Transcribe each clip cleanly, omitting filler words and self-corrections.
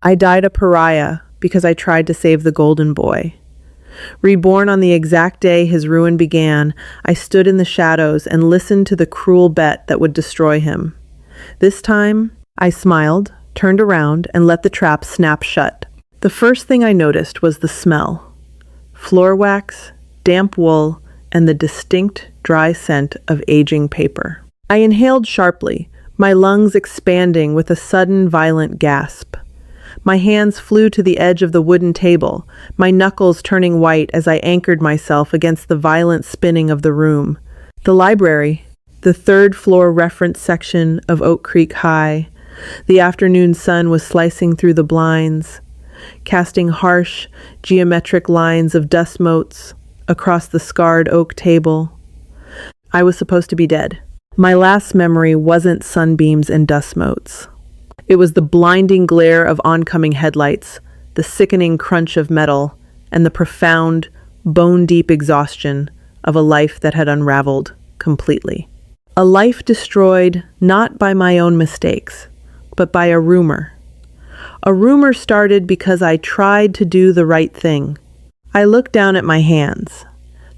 I died a pariah because I tried to save the golden boy. Reborn on the exact day his ruin began, I stood in the shadows and listened to the cruel bet that would destroy him. This time, I smiled, turned around, and let the trap snap shut. The first thing I noticed was the smell. Floor wax, damp wool, and the distinct, dry scent of aging paper. I inhaled sharply, my lungs expanding with a sudden, violent gasp. My hands flew to the edge of the wooden table, my knuckles turning white as I anchored myself against the violent spinning of the room. The library, the third-floor reference section of Oak Creek High. The afternoon sun was slicing through the blinds, casting harsh, geometric lines of dust motes across the scarred oak table. I was supposed to be dead. My last memory wasn't sunbeams and dust motes. It was the blinding glare of oncoming headlights, the sickening crunch of metal, and the profound, bone-deep exhaustion of a life that had unraveled completely. A life destroyed not by my own mistakes, but by a rumor. A rumor started because I tried to do the right thing. I looked down at my hands.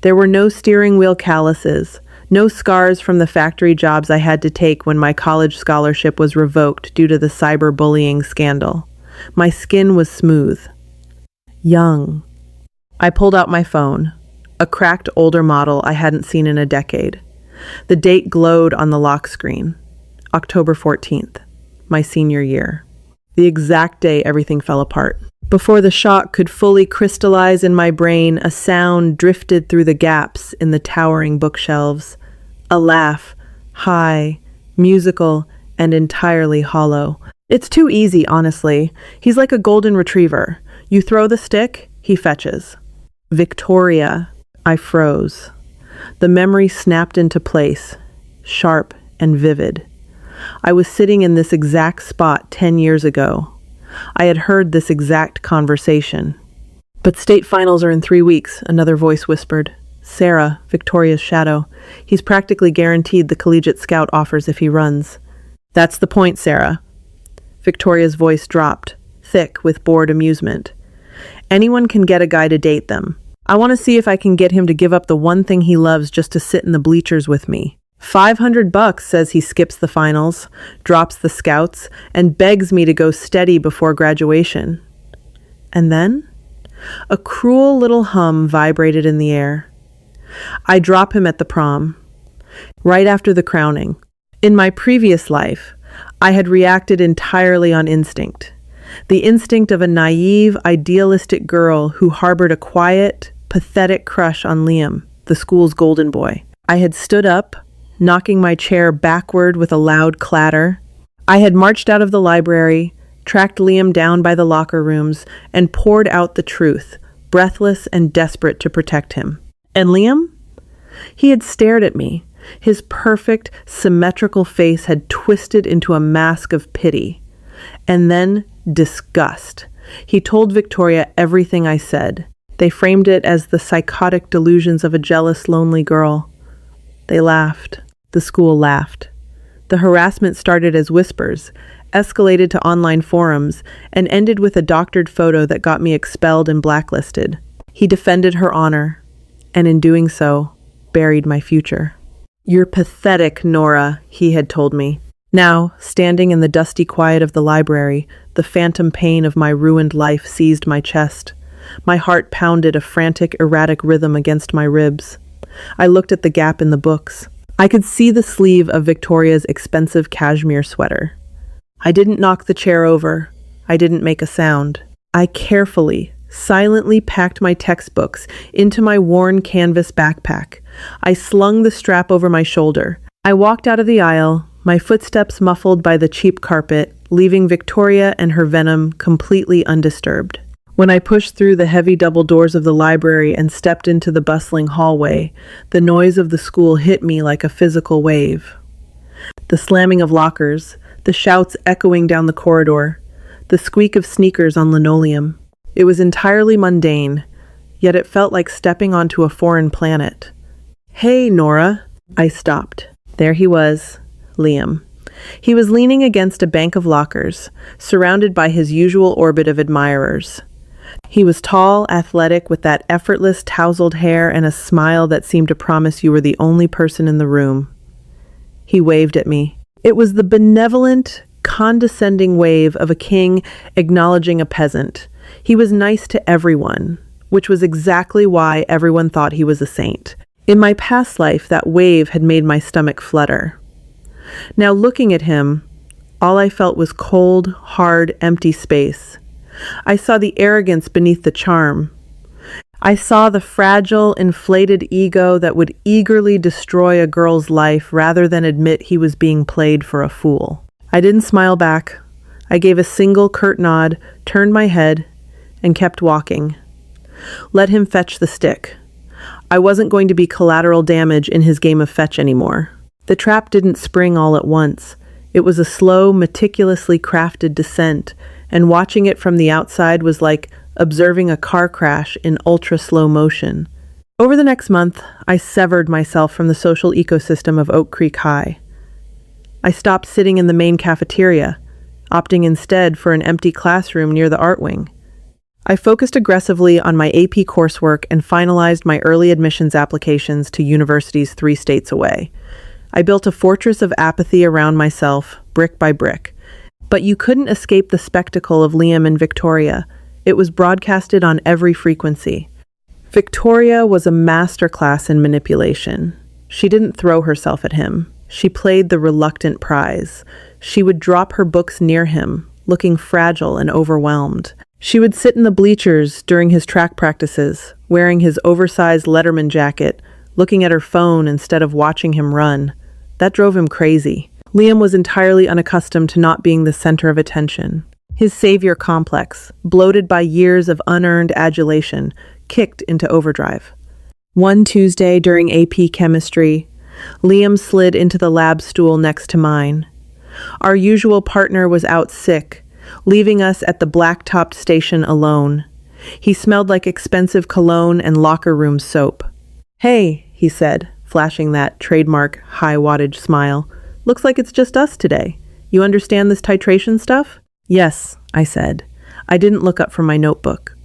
There were no steering wheel calluses, no scars from the factory jobs I had to take when my college scholarship was revoked due to the cyberbullying scandal. My skin was smooth. Young. I pulled out my phone, a cracked older model I hadn't seen in a decade. The date glowed on the lock screen. October 14th, my senior year. The exact day everything fell apart. Before the shock could fully crystallize in my brain, a sound drifted through the gaps in the towering bookshelves. A laugh, high, musical, and entirely hollow. It's too easy, honestly. He's like a golden retriever. You throw the stick, he fetches. Victoria. I froze. The memory snapped into place, sharp and vivid. I was sitting in this exact spot 10 years ago. I had heard this exact conversation. But state finals are in 3 weeks, another voice whispered. Sarah, Victoria's shadow. He's practically guaranteed the collegiate scout offers if he runs. That's the point, Sarah. Victoria's voice dropped, thick with bored amusement. Anyone can get a guy to date them. I want to see if I can get him to give up the one thing he loves just to sit in the bleachers with me. $500 says he skips the finals, drops the scouts, and begs me to go steady before graduation. And then, a cruel little hum vibrated in the air. I drop him at the prom, right after the crowning. In my previous life, I had reacted entirely on instinct. The instinct of a naive, idealistic girl who harbored a quiet, pathetic crush on Liam, the school's golden boy. I had stood up, knocking my chair backward with a loud clatter. I had marched out of the library, tracked Liam down by the locker rooms, and poured out the truth, breathless and desperate to protect him. And Liam? He had stared at me. His perfect, symmetrical face had twisted into a mask of pity. And then disgust. He told Victoria everything I said. They framed it as the psychotic delusions of a jealous, lonely girl. They laughed. The school laughed. The harassment started as whispers, escalated to online forums, and ended with a doctored photo that got me expelled and blacklisted. He defended her honor, and in doing so, buried my future. You're pathetic, Nora, he had told me. Now, standing in the dusty quiet of the library, the phantom pain of my ruined life seized my chest. My heart pounded a frantic, erratic rhythm against my ribs. I looked at the gap in the books. I could see the sleeve of Victoria's expensive cashmere sweater. I didn't knock the chair over. I didn't make a sound. I carefully, silently packed my textbooks into my worn canvas backpack. I slung the strap over my shoulder. I walked out of the aisle, my footsteps muffled by the cheap carpet, leaving Victoria and her venom completely undisturbed. When I pushed through the heavy double doors of the library and stepped into the bustling hallway, the noise of the school hit me like a physical wave. The slamming of lockers, the shouts echoing down the corridor, the squeak of sneakers on linoleum. It was entirely mundane, yet it felt like stepping onto a foreign planet. Hey, Nora. I stopped. There he was, Liam. He was leaning against a bank of lockers, surrounded by his usual orbit of admirers. He was tall, athletic, with that effortless, tousled hair and a smile that seemed to promise you were the only person in the room. He waved at me. It was the benevolent, condescending wave of a king acknowledging a peasant. He was nice to everyone, which was exactly why everyone thought he was a saint. In my past life, that wave had made my stomach flutter. Now looking at him, all I felt was cold, hard, empty space. I saw the arrogance beneath the charm. I saw the fragile, inflated ego that would eagerly destroy a girl's life rather than admit he was being played for a fool. I didn't smile back. I gave a single curt nod, turned my head, and kept walking. Let him fetch the stick. I wasn't going to be collateral damage in his game of fetch anymore. The trap didn't spring all at once. It was a slow, meticulously crafted descent, and watching it from the outside was like observing a car crash in ultra-slow motion. Over the next month, I severed myself from the social ecosystem of Oak Creek High. I stopped sitting in the main cafeteria, opting instead for an empty classroom near the art wing. I focused aggressively on my AP coursework and finalized my early admissions applications to universities 3 states away. I built a fortress of apathy around myself, brick by brick. But you couldn't escape the spectacle of Liam and Victoria. It was broadcasted on every frequency. Victoria was a masterclass in manipulation. She didn't throw herself at him. She played the reluctant prize. She would drop her books near him, looking fragile and overwhelmed. She would sit in the bleachers during his track practices, wearing his oversized Letterman jacket, looking at her phone instead of watching him run. That drove him crazy. Liam was entirely unaccustomed to not being the center of attention. His savior complex, bloated by years of unearned adulation, kicked into overdrive. One Tuesday during AP chemistry, Liam slid into the lab stool next to mine. Our usual partner was out sick, leaving us at the black-topped station alone. He smelled like expensive cologne and locker room soap. "Hey," he said, flashing that trademark high-wattage smile. "Looks like it's just us today. You understand this titration stuff?" "Yes," I said. I didn't look up from my notebook.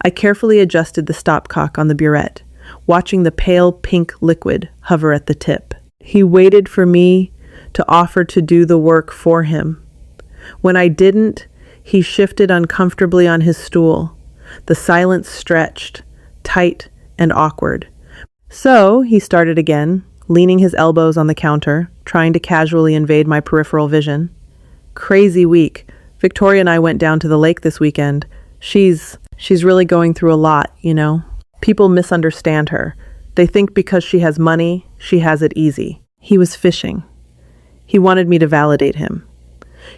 I carefully adjusted the stopcock on the burette, watching the pale pink liquid hover at the tip. He waited for me to offer to do the work for him. When I didn't, he shifted uncomfortably on his stool. The silence stretched, tight and awkward. So he started again, leaning his elbows on the counter, trying to casually invade my peripheral vision. "Crazy week. Victoria and I went down to the lake this weekend. She's really going through a lot, you know. People misunderstand her. They think because she has money, she has it easy." He was fishing. He wanted me to validate him.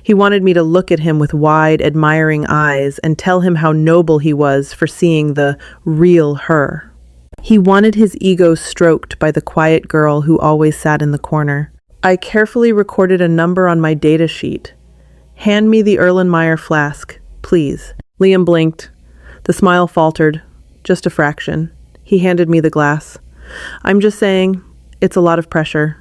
He wanted me to look at him with wide, admiring eyes and tell him how noble he was for seeing the real her. He wanted his ego stroked by the quiet girl who always sat in the corner. I carefully recorded a number on my data sheet. "Hand me the Erlenmeyer flask, please." Liam blinked. The smile faltered, just a fraction. He handed me the glass. "I'm just saying, it's a lot of pressure.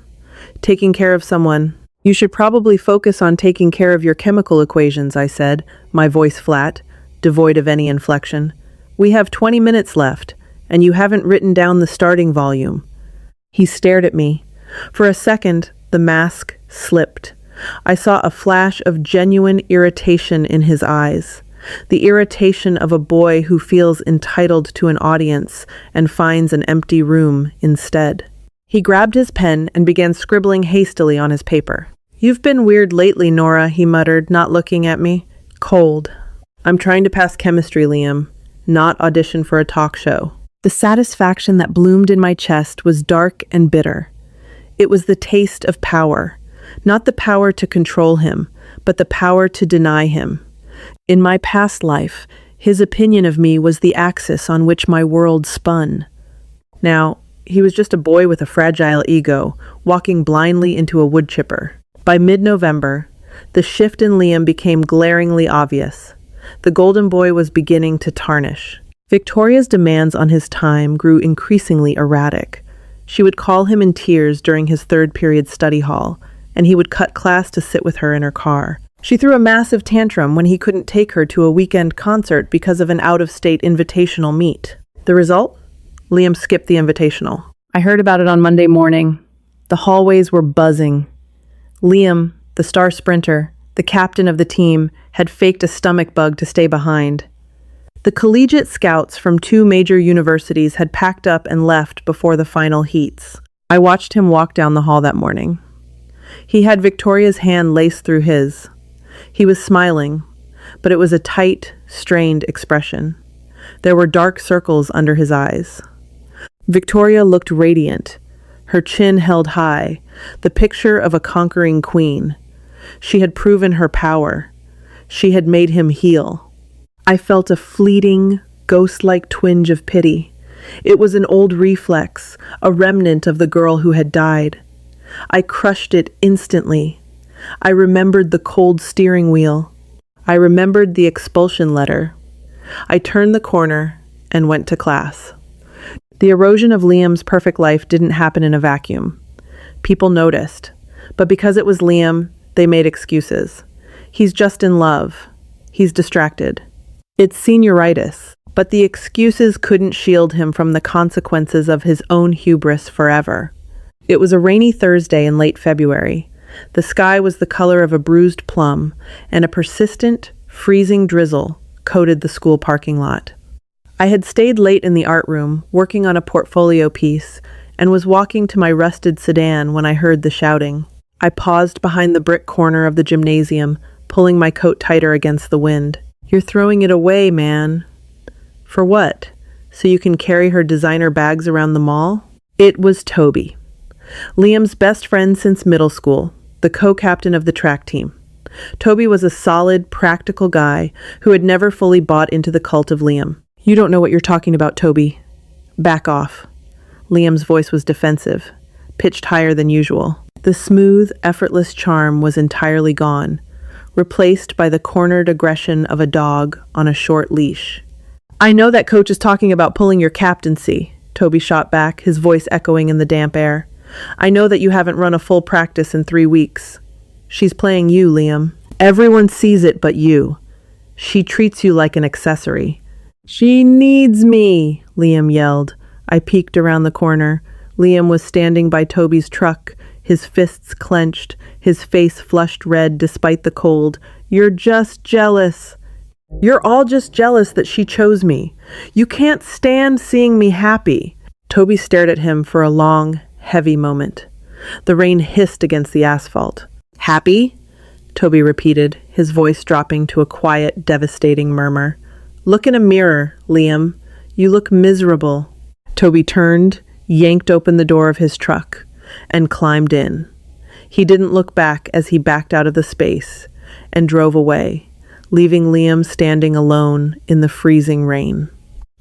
Taking care of someone. You should probably focus on taking care of your chemical equations," I said, my voice flat, devoid of any inflection. "We have 20 minutes left, and you haven't written down the starting volume." He stared at me. For a second, the mask slipped. I saw a flash of genuine irritation in his eyes. The irritation of a boy who feels entitled to an audience and finds an empty room instead. He grabbed his pen and began scribbling hastily on his paper. "You've been weird lately, Nora," he muttered, not looking at me. Cold. "I'm trying to pass chemistry, Liam, not audition for a talk show." The satisfaction that bloomed in my chest was dark and bitter. It was the taste of power. Not the power to control him, but the power to deny him. In my past life, his opinion of me was the axis on which my world spun. Now, he was just a boy with a fragile ego, walking blindly into a wood chipper. By mid-November, the shift in Liam became glaringly obvious. The golden boy was beginning to tarnish. Victoria's demands on his time grew increasingly erratic. She would call him in tears during his third period study hall, and he would cut class to sit with her in her car. She threw a massive tantrum when he couldn't take her to a weekend concert because of an out-of-state invitational meet. The result? Liam skipped the invitational. I heard about it on Monday morning. The hallways were buzzing. Liam, the star sprinter, the captain of the team, had faked a stomach bug to stay behind. The collegiate scouts from 2 major universities had packed up and left before the final heats. I watched him walk down the hall that morning. He had Victoria's hand laced through his. He was smiling, but it was a tight, strained expression. There were dark circles under his eyes. Victoria looked radiant, her chin held high, the picture of a conquering queen. She had proven her power. She had made him heal. I felt a fleeting, ghost-like twinge of pity. It was an old reflex, a remnant of the girl who had died. I crushed it instantly. I remembered the cold steering wheel. I remembered the expulsion letter. I turned the corner and went to class. The erosion of Liam's perfect life didn't happen in a vacuum. People noticed, but because it was Liam, they made excuses. He's just in love. He's distracted. It's senioritis, but the excuses couldn't shield him from the consequences of his own hubris forever. It was a rainy Thursday in late February. The sky was the color of a bruised plum, and a persistent, freezing drizzle coated the school parking lot. I had stayed late in the art room, working on a portfolio piece, and was walking to my rusted sedan when I heard the shouting. I paused behind the brick corner of the gymnasium, pulling my coat tighter against the wind. "You're throwing it away, man." "For what? So you can carry her designer bags around the mall?" It was Toby, Liam's best friend since middle school, the co-captain of the track team. Toby was a solid, practical guy who had never fully bought into the cult of Liam. "You don't know what you're talking about, Toby. Back off." Liam's voice was defensive, pitched higher than usual. The smooth, effortless charm was entirely gone, replaced by the cornered aggression of a dog on a short leash. "I know that coach is talking about pulling your captaincy," Toby shot back, his voice echoing in the damp air. "I know that you haven't run a full practice in 3 weeks. She's playing you, Liam. Everyone sees it but you. She treats you like an accessory." "She needs me," Liam yelled. I peeked around the corner. Liam was standing by Toby's truck, his fists clenched, his face flushed red despite the cold. "You're just jealous. You're all just jealous that she chose me. You can't stand seeing me happy." Toby stared at him for a long, heavy moment. The rain hissed against the asphalt. "Happy?" Toby repeated, his voice dropping to a quiet, devastating murmur. "Look in a mirror, Liam. You look miserable." Toby turned, yanked open the door of his truck, and climbed in. He didn't look back as he backed out of the space and drove away, leaving Liam standing alone in the freezing rain.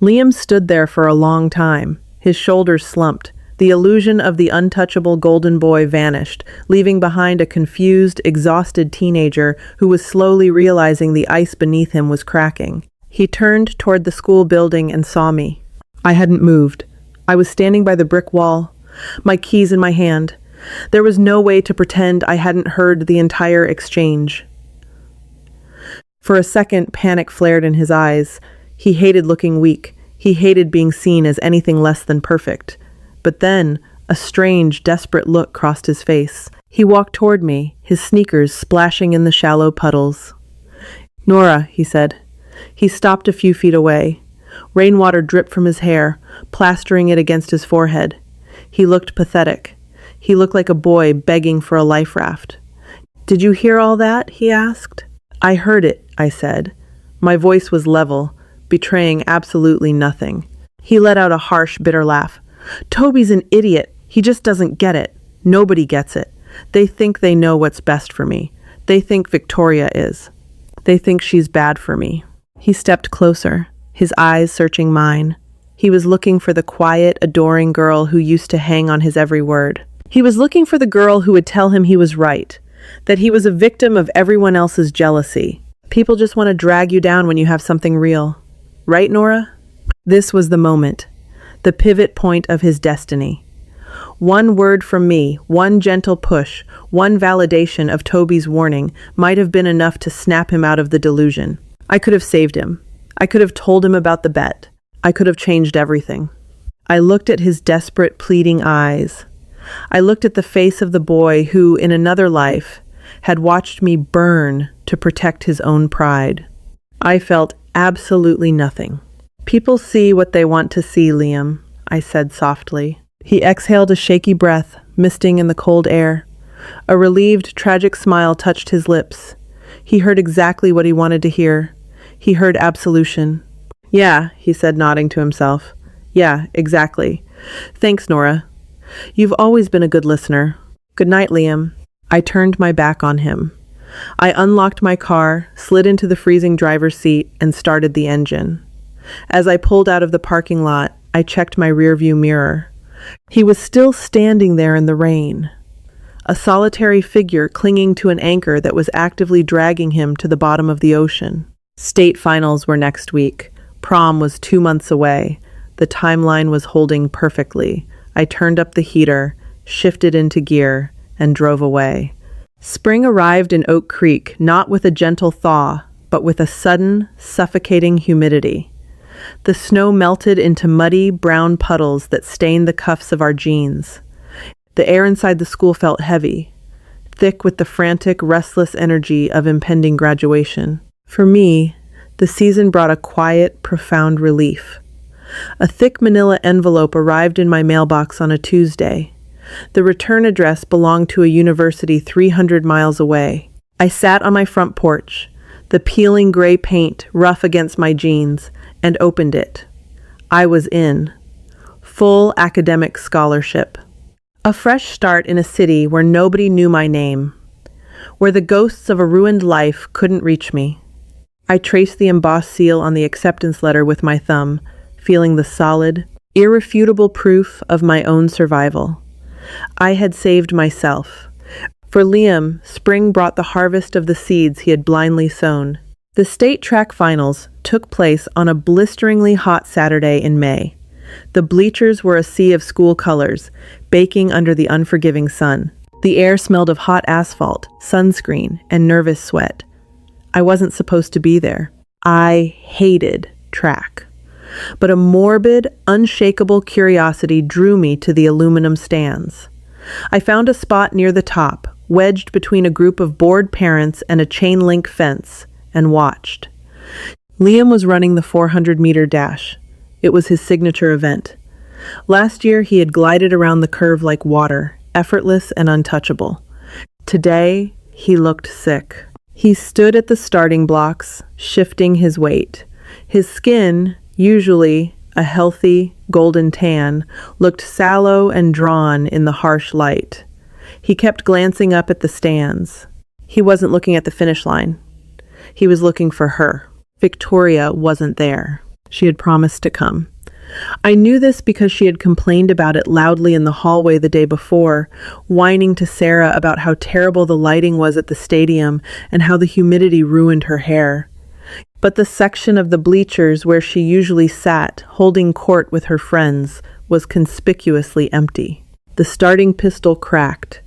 Liam stood there for a long time, his shoulders slumped. The illusion of the untouchable golden boy vanished, leaving behind a confused, exhausted teenager who was slowly realizing the ice beneath him was cracking. He turned toward the school building and saw me. I hadn't moved. I was standing by the brick wall, my keys in my hand. There was no way to pretend I hadn't heard the entire exchange. For a second, panic flared in his eyes. He hated looking weak. He hated being seen as anything less than perfect. But then, a strange, desperate look crossed his face. He walked toward me, his sneakers splashing in the shallow puddles. "Nora," he said. He stopped a few feet away. Rainwater dripped from his hair, plastering it against his forehead. He looked pathetic. He looked like a boy begging for a life raft. "Did you hear all that?" he asked. "I heard it," I said. My voice was level, betraying absolutely nothing. He let out a harsh, bitter laugh. "Toby's an idiot. He just doesn't get it. Nobody gets it. They think they know what's best for me. They think Victoria is. They think she's bad for me." He stepped closer, his eyes searching mine. He was looking for the quiet, adoring girl who used to hang on his every word. He was looking for the girl who would tell him he was right, that he was a victim of everyone else's jealousy. People just want to drag you down when you have something real. Right, Nora? This was the moment, the pivot point of his destiny. One word from me, one gentle push, one validation of Toby's warning might have been enough to snap him out of the delusion. I could have saved him. I could have told him about the bet. I could have changed everything. I looked at his desperate, pleading eyes. I looked at the face of the boy who, in another life, had watched me burn to protect his own pride. I felt absolutely nothing. "People see what they want to see, Liam," I said softly. He exhaled a shaky breath, misting in the cold air. A relieved, tragic smile touched his lips. He heard exactly what he wanted to hear. He heard absolution. "Yeah," he said, nodding to himself. "Yeah, exactly. Thanks, Nora. You've always been a good listener. Good night, Liam." I turned my back on him. I unlocked my car, slid into the freezing driver's seat, and started the engine. As I pulled out of the parking lot, I checked my rearview mirror. He was still standing there in the rain, a solitary figure clinging to an anchor that was actively dragging him to the bottom of the ocean. State finals were next week. Prom was 2 months away. The timeline was holding perfectly. I turned up the heater, shifted into gear, and drove away. Spring arrived in Oak Creek, not with a gentle thaw, but with a sudden, suffocating humidity. The snow melted into muddy, brown puddles that stained the cuffs of our jeans. The air inside the school felt heavy, thick with the frantic, restless energy of impending graduation. For me, the season brought a quiet, profound relief. A thick manila envelope arrived in my mailbox on a Tuesday. The return address belonged to a university 300 miles away. I sat on my front porch, the peeling gray paint rough against my jeans, and opened it. I was in. Full academic scholarship. A fresh start in a city where nobody knew my name, where the ghosts of a ruined life couldn't reach me. I traced the embossed seal on the acceptance letter with my thumb, feeling the solid, irrefutable proof of my own survival. I had saved myself. For Liam, spring brought the harvest of the seeds he had blindly sown. The state track finals took place on a blisteringly hot Saturday in May. The bleachers were a sea of school colors, baking under the unforgiving sun. The air smelled of hot asphalt, sunscreen, and nervous sweat. I wasn't supposed to be there. I hated track. But a morbid, unshakable curiosity drew me to the aluminum stands. I found a spot near the top, wedged between a group of bored parents and a chain-link fence, and watched. Liam was running the 400-meter dash. It was his signature event. Last year, he had glided around the curve like water, effortless and untouchable. Today, he looked sick. He stood at the starting blocks, shifting his weight. His skin, usually a healthy, golden tan, looked sallow and drawn in the harsh light. He kept glancing up at the stands. He wasn't looking at the finish line. He was looking for her. Victoria wasn't there. She had promised to come. I knew this because she had complained about it loudly in the hallway the day before, whining to Sarah about how terrible the lighting was at the stadium and how the humidity ruined her hair. But the section of the bleachers where she usually sat, holding court with her friends, was conspicuously empty. The starting pistol cracked,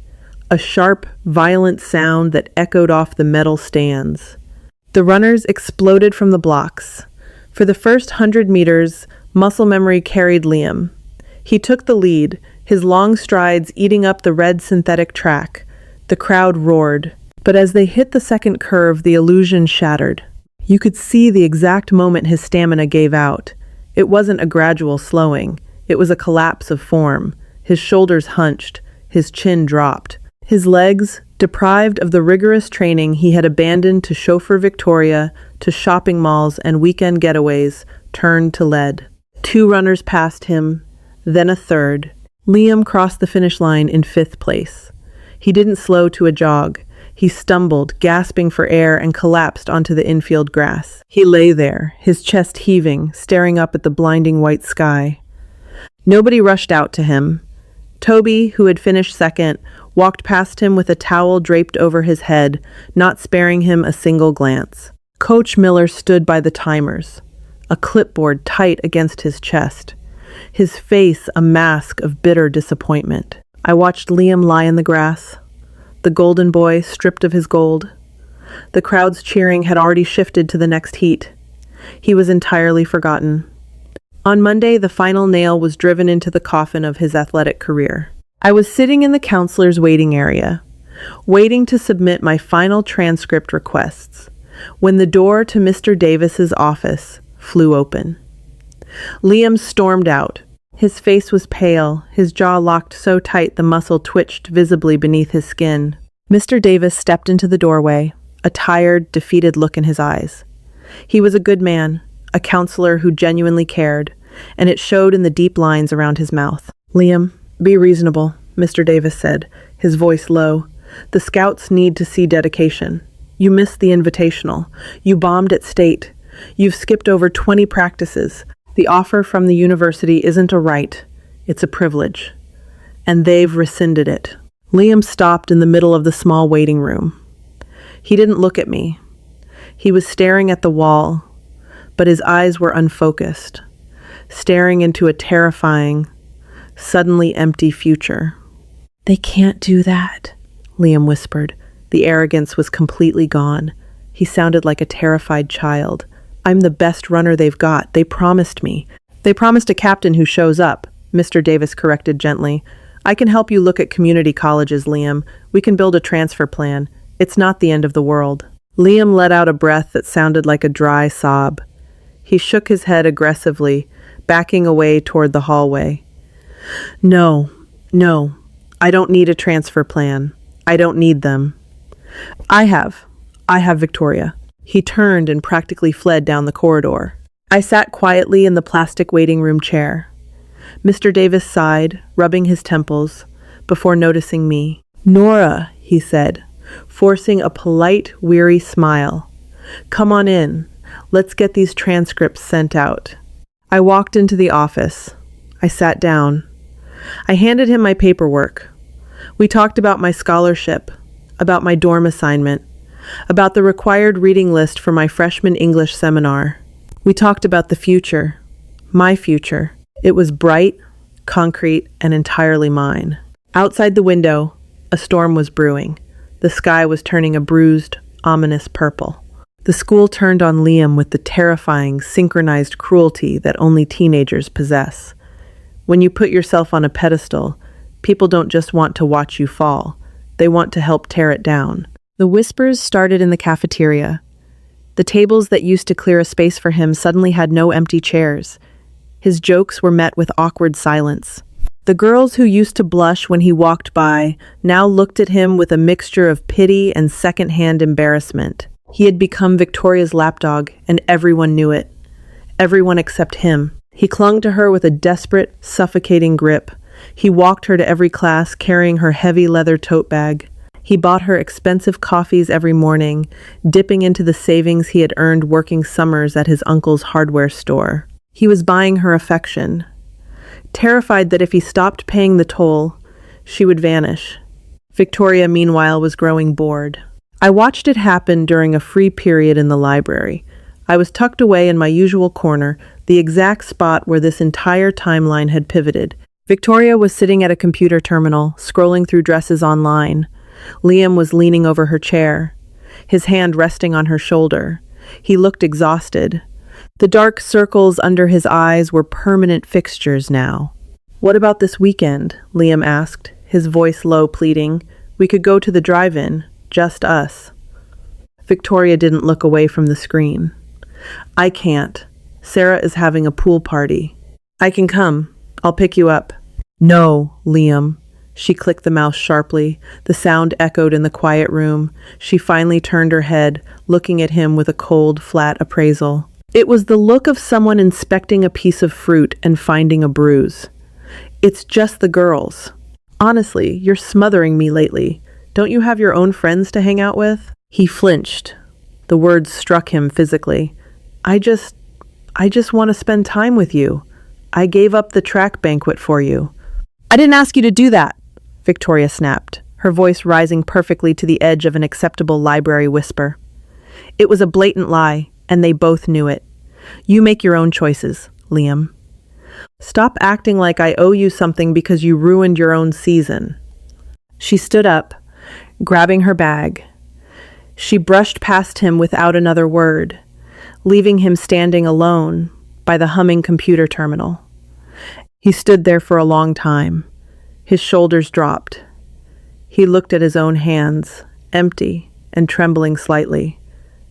a sharp, violent sound that echoed off the metal stands. The runners exploded from the blocks. For the first 100 meters, muscle memory carried Liam. He took the lead, his long strides eating up the red synthetic track. The crowd roared. But as they hit the second curve, the illusion shattered. You could see the exact moment his stamina gave out. It wasn't a gradual slowing. It was a collapse of form. His shoulders hunched. His chin dropped. His legs, deprived of the rigorous training he had abandoned to chauffeur Victoria, to shopping malls and weekend getaways, turned to lead. 2 runners passed him, then a third. Liam crossed the finish line in 5th place. He didn't slow to a jog. He stumbled, gasping for air, and collapsed onto the infield grass. He lay there, his chest heaving, staring up at the blinding white sky. Nobody rushed out to him. Toby, who had finished second, walked past him with a towel draped over his head, not sparing him a single glance. Coach Miller stood by the timers, a clipboard tight against his chest, his face a mask of bitter disappointment. I watched Liam lie in the grass, the golden boy stripped of his gold. The crowd's cheering had already shifted to the next heat. He was entirely forgotten. On Monday, the final nail was driven into the coffin of his athletic career. I was sitting in the counselor's waiting area, waiting to submit my final transcript requests, when the door to Mr. Davis's office flew open. Liam stormed out. His face was pale, his jaw locked so tight the muscle twitched visibly beneath his skin. Mr. Davis stepped into the doorway, a tired, defeated look in his eyes. He was a good man, a counselor who genuinely cared, and it showed in the deep lines around his mouth. "Liam, be reasonable," Mr. Davis said, his voice low. "The scouts need to see dedication. You missed the invitational. You bombed at state. You've skipped over 20 practices. The offer from the university isn't a right, it's a privilege. And they've rescinded it." Liam stopped in the middle of the small waiting room. He didn't look at me. He was staring at the wall, but his eyes were unfocused, staring into a terrifying, suddenly empty future. "They can't do that," Liam whispered. The arrogance was completely gone. He sounded like a terrified child. "I'm the best runner they've got. They promised me." "They promised a captain who shows up," Mr. Davis corrected gently. "I can help you look at community colleges, Liam. We can build a transfer plan. It's not the end of the world." Liam let out a breath that sounded like a dry sob. He shook his head aggressively, backing away toward the hallway. No, I don't need a transfer plan. I don't need them. I have Victoria." He turned and practically fled down the corridor. I sat quietly in the plastic waiting room chair. Mr. Davis sighed, rubbing his temples, before noticing me. "Nora," he said, forcing a polite, weary smile. "Come on in. Let's get these transcripts sent out." I walked into the office. I sat down. I handed him my paperwork. We talked about my scholarship, about my dorm assignment, about the required reading list for my freshman English seminar. We talked about the future, my future. It was bright, concrete, and entirely mine. Outside the window, a storm was brewing. The sky was turning a bruised, ominous purple. The school turned on Liam with the terrifying, synchronized cruelty that only teenagers possess. When you put yourself on a pedestal, people don't just want to watch you fall. They want to help tear it down. The whispers started in the cafeteria. The tables that used to clear a space for him suddenly had no empty chairs. His jokes were met with awkward silence. The girls who used to blush when he walked by now looked at him with a mixture of pity and second-hand embarrassment. He had become Victoria's lapdog, and everyone knew it. Everyone except him. He clung to her with a desperate, suffocating grip. He walked her to every class, carrying her heavy leather tote bag. He bought her expensive coffees every morning, dipping into the savings he had earned working summers at his uncle's hardware store. He was buying her affection, terrified that if he stopped paying the toll, she would vanish. Victoria, meanwhile, was growing bored. I watched it happen during a free period in the library. I was tucked away in my usual corner, the exact spot where this entire timeline had pivoted. Victoria was sitting at a computer terminal, scrolling through dresses online. Liam was leaning over her chair, his hand resting on her shoulder. He looked exhausted. The dark circles under his eyes were permanent fixtures now. "What about this weekend?" Liam asked, his voice low, pleading. "We could go to the drive-in, just us." Victoria didn't look away from the screen. "I can't. Sarah is having a pool party." "I can come. I'll pick you up." "No, Liam." She clicked the mouse sharply. The sound echoed in the quiet room. She finally turned her head, looking at him with a cold, flat appraisal. It was the look of someone inspecting a piece of fruit and finding a bruise. "It's just the girls. Honestly, you're smothering me lately. Don't you have your own friends to hang out with?" He flinched. The words struck him physically. I just want to spend time with you. I gave up the track banquet for you." "I didn't ask you to do that," Victoria snapped, her voice rising perfectly to the edge of an acceptable library whisper. It was a blatant lie, and they both knew it. "You make your own choices, Liam." Stop acting like I owe you something because you ruined your own season." She stood up, grabbing her bag. She brushed past him without another word, leaving him standing alone by the humming computer terminal. He stood there for a long time. His shoulders dropped. He looked at his own hands, empty and trembling slightly.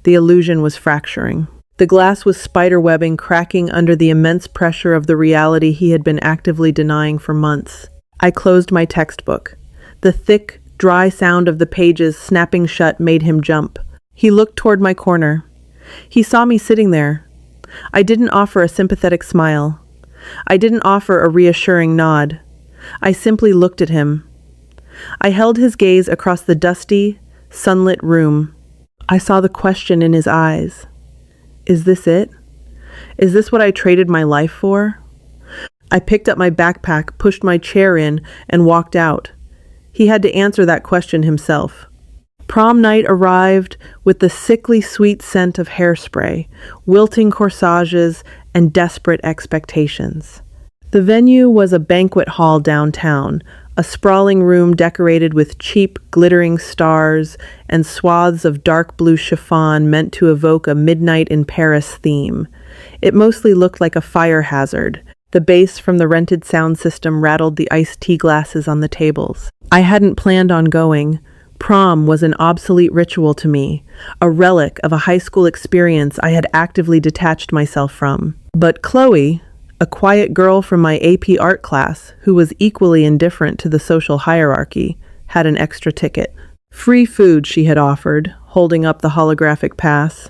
The illusion was fracturing. The glass was spiderwebbing, cracking under the immense pressure of the reality he had been actively denying for months. I closed my textbook. The thick, dry sound of the pages snapping shut made him jump. He looked toward my corner. He saw me sitting there. I didn't offer a sympathetic smile. I didn't offer a reassuring nod. I simply looked at him. I held his gaze across the dusty, sunlit room. I saw the question in his eyes. Is this it? Is this what I traded my life for? I picked up my backpack, pushed my chair in, and walked out. He had to answer that question himself. Prom night arrived with the sickly sweet scent of hairspray, wilting corsages, and desperate expectations. The venue was a banquet hall downtown, a sprawling room decorated with cheap, glittering stars and swaths of dark blue chiffon meant to evoke a Midnight in Paris theme. It mostly looked like a fire hazard. The bass from the rented sound system rattled the iced tea glasses on the tables. I hadn't planned on going. Prom was an obsolete ritual to me, a relic of a high school experience I had actively detached myself from. But Chloe, a quiet girl from my AP art class who was equally indifferent to the social hierarchy, had an extra ticket. Free food, she had offered, holding up the holographic pass.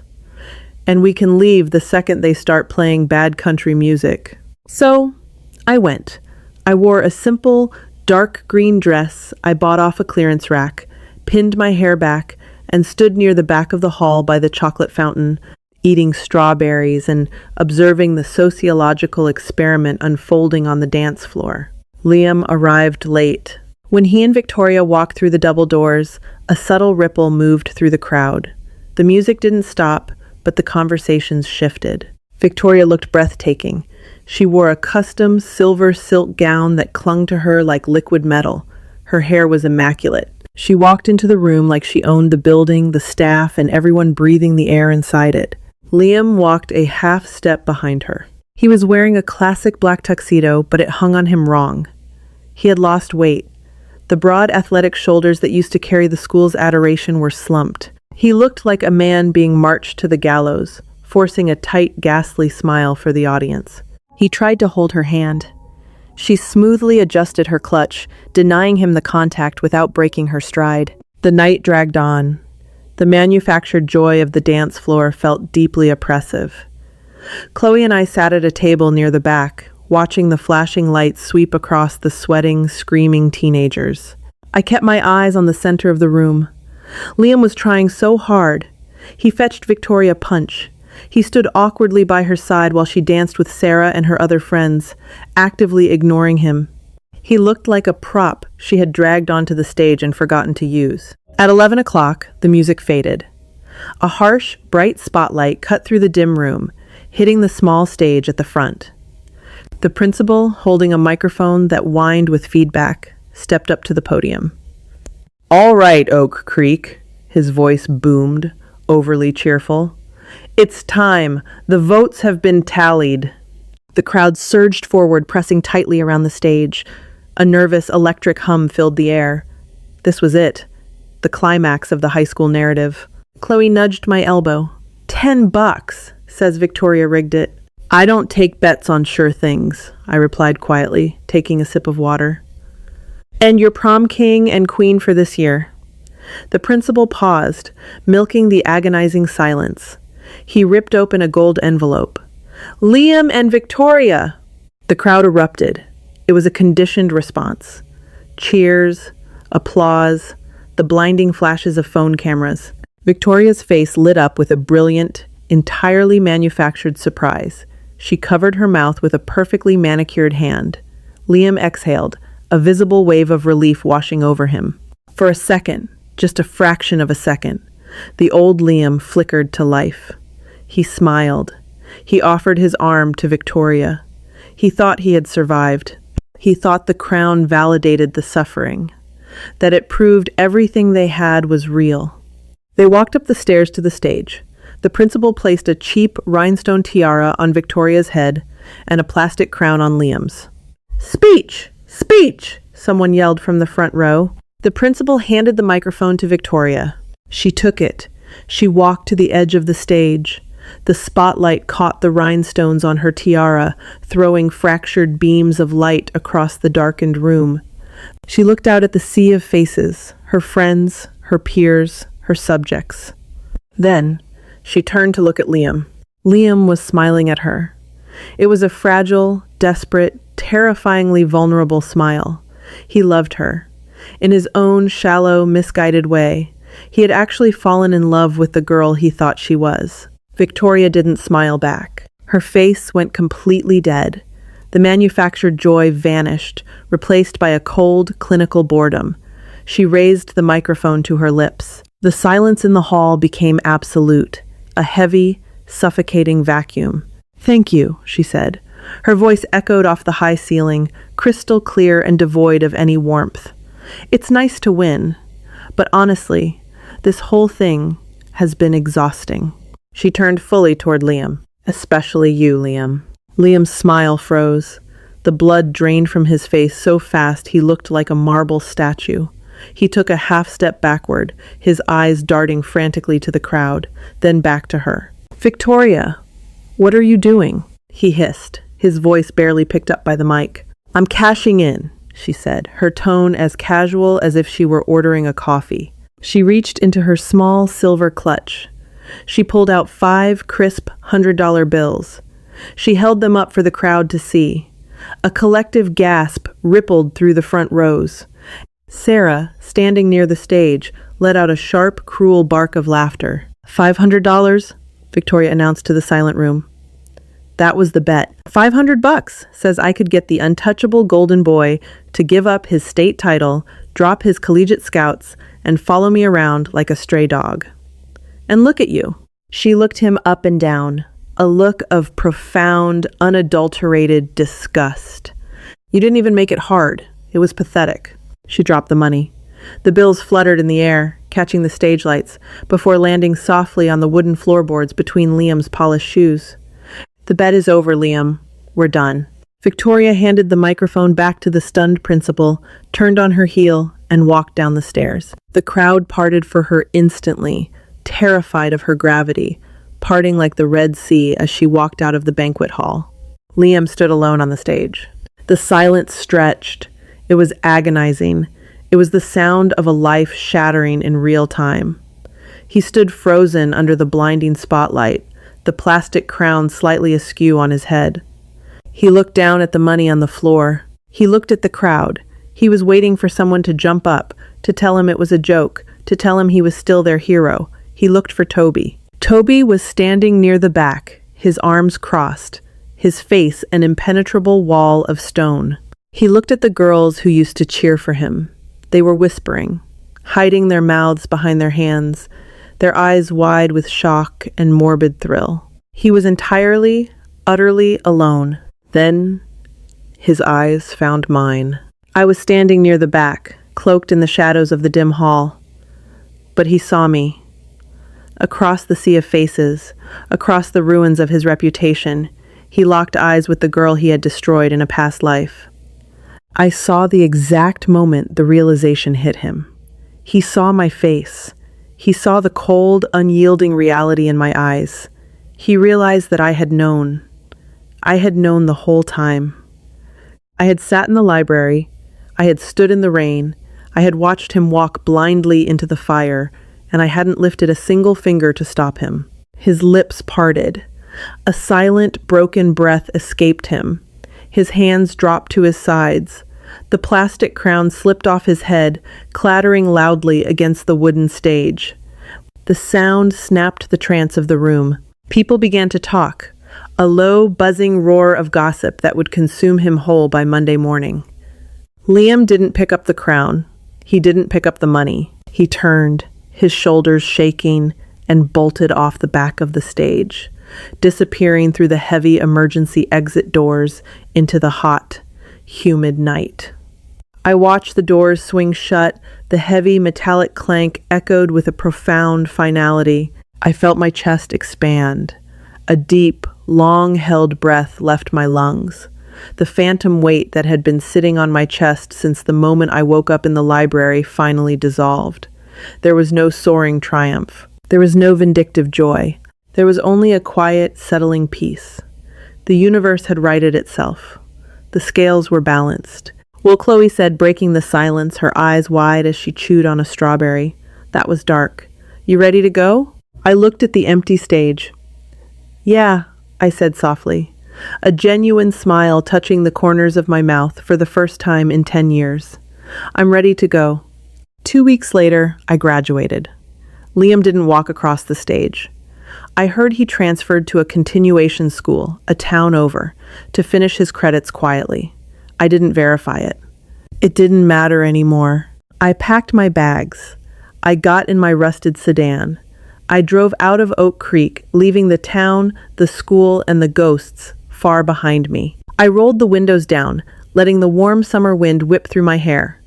And we can leave the second they start playing bad country music. So, I went. I wore a simple, dark green dress I bought off a clearance rack, pinned my hair back, and stood near the back of the hall by the chocolate fountain, eating strawberries and observing the sociological experiment unfolding on the dance floor. Liam arrived late. When he and Victoria walked through the double doors, a subtle ripple moved through the crowd. The music didn't stop, but the conversations shifted. Victoria looked breathtaking. She wore a custom silver silk gown that clung to her like liquid metal. Her hair was immaculate. She walked into the room like she owned the building, the staff, and everyone breathing the air inside it. Liam walked a half step behind her. He was wearing a classic black tuxedo, but it hung on him wrong. He had lost weight. The broad athletic shoulders that used to carry the school's adoration were slumped. He looked like a man being marched to the gallows, forcing a tight, ghastly smile for the audience. He tried to hold her hand. She smoothly adjusted her clutch, denying him the contact without breaking her stride. The night dragged on. The manufactured joy of the dance floor felt deeply oppressive. Chloe and I sat at a table near the back, watching the flashing lights sweep across the sweating, screaming teenagers. I kept my eyes on the center of the room. Liam was trying so hard. He fetched Victoria a punch. He stood awkwardly by her side while she danced with Sarah and her other friends, actively ignoring him. He looked like a prop she had dragged onto the stage and forgotten to use. At 11 o'clock, the music faded. A harsh, bright spotlight cut through the dim room, hitting the small stage at the front. The principal, holding a microphone that whined with feedback, stepped up to the podium. "All right, Oak Creek," his voice boomed, overly cheerful. "It's time. The votes have been tallied." The crowd surged forward, pressing tightly around the stage. A nervous, electric hum filled the air. This was it. The climax of the high school narrative. Chloe nudged my elbow. $10, says Victoria rigged it. "I don't take bets on sure things," I replied quietly, taking a sip of water. "And your prom king and queen for this year." The principal paused, milking the agonizing silence. He ripped open a gold envelope. "Liam and Victoria!" The crowd erupted. It was a conditioned response. Cheers, applause, the blinding flashes of phone cameras. Victoria's face lit up with a brilliant, entirely manufactured surprise. She covered her mouth with a perfectly manicured hand. Liam exhaled, a visible wave of relief washing over him. For a second, just a fraction of a second, the old Liam flickered to life. He smiled. He offered his arm to Victoria. He thought he had survived. He thought the crown validated the suffering, that it proved everything they had was real. They walked up the stairs to the stage. The principal placed a cheap rhinestone tiara on Victoria's head and a plastic crown on Liam's. "Speech! Speech!" someone yelled from the front row. The principal handed the microphone to Victoria. She took it. She walked to the edge of the stage. The spotlight caught the rhinestones on her tiara, throwing fractured beams of light across the darkened room. She looked out at the sea of faces, her friends, her peers, her subjects. Then, she turned to look at Liam. Liam was smiling at her. It was a fragile, desperate, terrifyingly vulnerable smile. He loved her. In his own shallow, misguided way, he had actually fallen in love with the girl he thought she was. Victoria didn't smile back. Her face went completely dead. The manufactured joy vanished, replaced by a cold, clinical boredom. She raised the microphone to her lips. The silence in the hall became absolute, a heavy, suffocating vacuum. "Thank you," she said. Her voice echoed off the high ceiling, crystal clear and devoid of any warmth. "It's nice to win, but honestly, this whole thing has been exhausting." She turned fully toward Liam. "Especially you, Liam." Liam's smile froze. The blood drained from his face so fast he looked like a marble statue. He took a half step backward, his eyes darting frantically to the crowd, then back to her. "Victoria, what are you doing?" he hissed, his voice barely picked up by the mic. "I'm cashing in," she said, her tone as casual as if she were ordering a coffee. She reached into her small silver clutch. She pulled out 5 crisp $100 bills. She held them up for the crowd to see. A collective gasp rippled through the front rows. Sarah, standing near the stage, let out a sharp, cruel bark of laughter. $500, Victoria announced to the silent room. That was the bet. $500 says I could get the untouchable golden boy to give up his state title, drop his collegiate scouts, and follow me around like a stray dog. And look at you. She looked him up and down, a look of profound, unadulterated disgust. You didn't even make it hard. It was pathetic. She dropped the money. The bills fluttered in the air, catching the stage lights, before landing softly on the wooden floorboards between Liam's polished shoes. "The bet is over, Liam. We're done." Victoria handed the microphone back to the stunned principal, turned on her heel, and walked down the stairs. The crowd parted for her instantly, terrified of her gravity, parting like the Red Sea as she walked out of the banquet hall. Liam stood alone on the stage. The silence stretched. It was agonizing. It was the sound of a life shattering in real time. He stood frozen under the blinding spotlight, the plastic crown slightly askew on his head. He looked down at the money on the floor. He looked at the crowd. He was waiting for someone to jump up, to tell him it was a joke, to tell him he was still their hero. He looked for Toby. Toby was standing near the back, his arms crossed, his face an impenetrable wall of stone. He looked at the girls who used to cheer for him. They were whispering, hiding their mouths behind their hands, their eyes wide with shock and morbid thrill. He was entirely, utterly alone. Then his eyes found mine. I was standing near the back, cloaked in the shadows of the dim hall. But he saw me. Across the sea of faces, across the ruins of his reputation, he locked eyes with the girl he had destroyed in a past life. I saw the exact moment the realization hit him. He saw my face. He saw the cold, unyielding reality in my eyes. He realized that I had known. I had known the whole time. I had sat in the library. I had stood in the rain. I had watched him walk blindly into the fire, and I hadn't lifted a single finger to stop him. His lips parted. A silent, broken breath escaped him. His hands dropped to his sides. The plastic crown slipped off his head, clattering loudly against the wooden stage. The sound snapped the trance of the room. People began to talk, a low, buzzing roar of gossip that would consume him whole by Monday morning. Liam didn't pick up the crown. He didn't pick up the money. He turned, his shoulders shaking, and bolted off the back of the stage. disappearing through the heavy emergency exit doors into the hot, humid night. I watched the doors swing shut, the heavy metallic clank echoed with a profound finality. I felt my chest expand. A deep, long-held breath left my lungs. The phantom weight that had been sitting on my chest since the moment I woke up in the library finally dissolved. There was no soaring triumph. There was no vindictive joy. There was only a quiet, settling peace. The universe had righted itself. The scales were balanced. "Well," Chloe said, breaking the silence, her eyes wide as she chewed on a strawberry. That was dark. "You ready to go?" I looked at the empty stage. "Yeah," I said softly, a genuine smile touching the corners of my mouth for the first time in 10 years. "I'm ready to go." 2 weeks later, I graduated. Liam didn't walk across the stage. I heard he transferred to a continuation school, a town over, to finish his credits quietly. I didn't verify it. It didn't matter anymore. I packed my bags. I got in my rusted sedan. I drove out of Oak Creek, leaving the town, the school, and the ghosts far behind me. I rolled the windows down, letting the warm summer wind whip through my hair.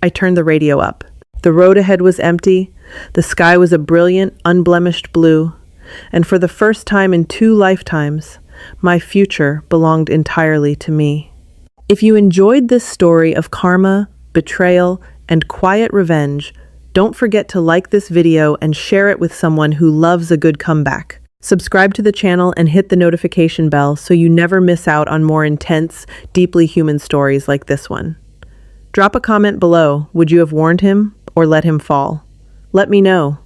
I turned the radio up. The road ahead was empty. The sky was a brilliant, unblemished blue. And for the first time in 2 lifetimes, my future belonged entirely to me. If you enjoyed this story of karma, betrayal, and quiet revenge, don't forget to like this video and share it with someone who loves a good comeback. Subscribe to the channel and hit the notification bell so you never miss out on more intense, deeply human stories like this one. Drop a comment below. Would you have warned him or let him fall? Let me know.